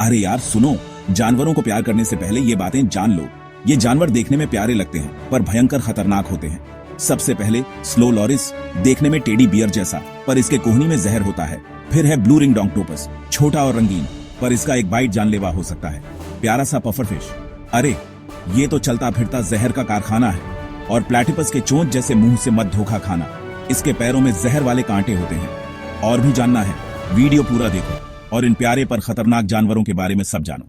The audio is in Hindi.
अरे यार सुनो, जानवरों को प्यार करने से पहले ये बातें जान लो। ये जानवर देखने में प्यारे लगते हैं पर भयंकर खतरनाक होते हैं। सबसे पहले स्लो लॉरिस, देखने में टेडी बियर जैसा पर इसके कोहनी में जहर होता है। फिर है ब्लू रिंग ऑक्टोपस, छोटा और रंगीन पर इसका एक बाइट जानलेवा हो सकता है। प्यारा सा पफर फिश, अरे ये तो चलता फिरता जहर का कारखाना है। और प्लेटिपस के चोंच जैसे मुंह से मत धोखा खाना, इसके पैरों में जहर वाले कांटे होते हैं। और भी जानना है? वीडियो पूरा देखो और इन प्यारे पर खतरनाक जानवरों के बारे में सब जानो।